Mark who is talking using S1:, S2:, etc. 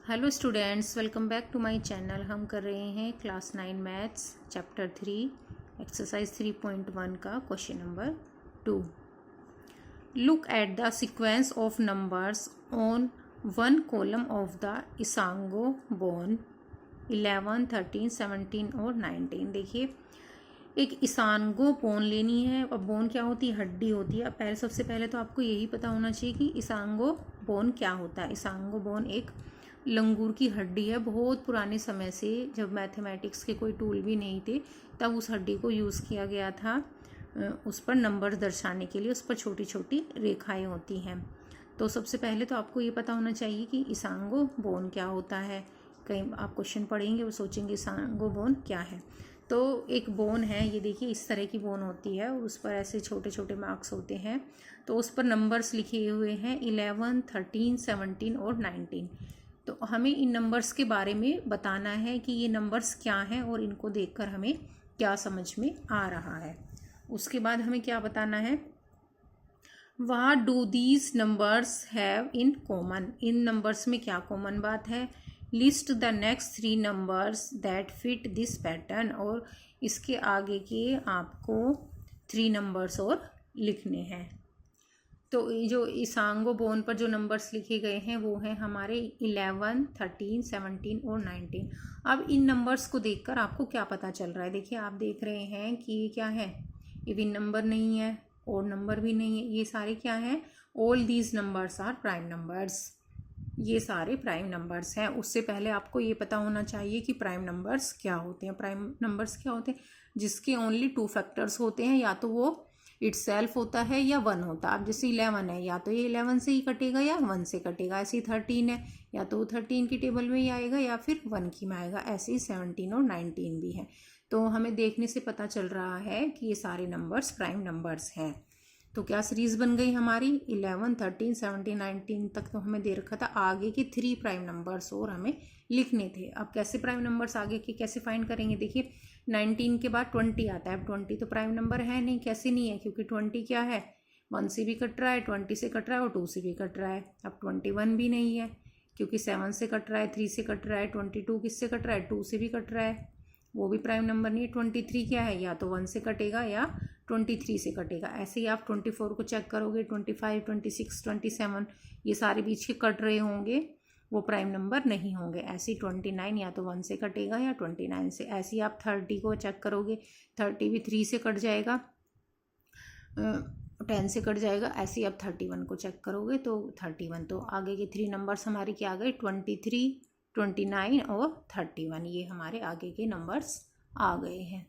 S1: Hello students, welcome back to my channel. हम कर रहे हैं क्लास 9 मैथ्स चैप्टर 3 एक्सरसाइज 3.1 का question number 2। Look at the sequence of numbers on one column of the Ishango bone 11, 13, 17 और 19। देखिए, एक इसांगो bone लेनी है। अब बोन क्या होती है? हड्डी होती है। अब सबसे पहले तो आपको यही पता होना चाहिए कि इसांगो बोन क्या होता है। इसांगो बोन एक लंगूर की हड्डी है। बहुत पुराने समय से, जब मैथमेटिक्स के कोई टूल भी नहीं थे, तब उस हड्डी को यूज़ किया गया था उस पर नंबर दर्शाने के लिए। उस पर छोटी छोटी रेखाएं होती हैं। तो सबसे पहले तो आपको ये पता होना चाहिए कि इसांगो बोन क्या होता है। कहीं आप क्वेश्चन पढ़ेंगे और सोचेंगे इसांगो बोन क्या है। तो एक बोन है, ये देखिए इस तरह की बोन होती है और उस पर ऐसे छोटे छोटे मार्क्स होते हैं। तो उस पर नंबर्स लिखे हुए हैं 11, 13, 17 और 19। तो हमें इन नंबर्स के बारे में बताना है कि ये नंबर्स क्या हैं और इनको देखकर हमें क्या समझ में आ रहा है। उसके बाद हमें क्या बताना है, what do these numbers have in common. In numbers में क्या कॉमन बात है। List the next 3 numbers that fit this pattern. और इसके आगे के आपको 3 नंबर्स और लिखने हैं। तो जो इसांगो बोन पर जो नंबर्स लिखे गए हैं वो हैं हमारे 11, 13, 17 और 19। अब इन नंबर्स को देखकर आपको क्या पता चल रहा है। देखिए, आप देख रहे हैं कि ये क्या है, इवन नंबर नहीं है, ओड नंबर भी नहीं है। ये सारे क्या हैं? All these numbers are prime numbers. ये सारे प्राइम नंबर्स हैं। उससे पहले आपको ये पता होना चाहिए कि प्राइम नंबर्स क्या होते हैं। प्राइम नंबर्स क्या होते हैं? जिसके ओनली 2 फैक्टर्स होते हैं, या तो वो इटसेल्फ होता है या 1 होता है। अब जैसे 11 है, या तो ये 11 से ही कटेगा या 1 से कटेगा। ऐसे ही 13 है, या तो 13 की टेबल में ही आएगा या फिर 1 की में आएगा। ऐसे ही 17 और 19 भी है। तो हमें देखने से पता चल रहा है कि ये सारे नंबर्स प्राइम नंबर्स हैं। तो क्या सीरीज बन गई हमारी? 11, 13, 17, 19 तक तो हमें दे रखा था। आगे के 3 प्राइम नंबर्स और हमें लिखने थे। अब कैसे प्राइम नंबर्स आगे के कैसे फाइंड करेंगे? देखिए, 19 के बाद 20 आता है। अब 20 तो प्राइम नंबर है नहीं। कैसे नहीं है? क्योंकि 20 क्या है, 1 से भी कट रहा है, 20 से कट रहा है और 2 से भी कट रहा है। अब 21 भी नहीं है, क्योंकि 7 से कट रहा है, 3 से कट रहा है। 22 किससे कट रहा है? 2 से भी कट रहा है, वो भी प्राइम नंबर नहीं है। 23 क्या है? या तो 1 से कटेगा या 23 से कटेगा। ऐसे ही आप 24 को चेक करोगे, 25, 26, 27 ये सारे बीच के कट रहे होंगे, वो प्राइम नंबर नहीं होंगे। ऐसे ही 29 या तो 1 से कटेगा या 29 से। ऐसे ही आप 30 को चेक करोगे, 30 भी 3 से कट जाएगा, 10 से कट जाएगा। ऐसे ही आप 31 को चेक करोगे तो 31। तो आगे के 3 नंबर्स हमारे क्या आ गए? 23, 29 और 31। ये हमारे आगे के नंबर्स आ गए हैं।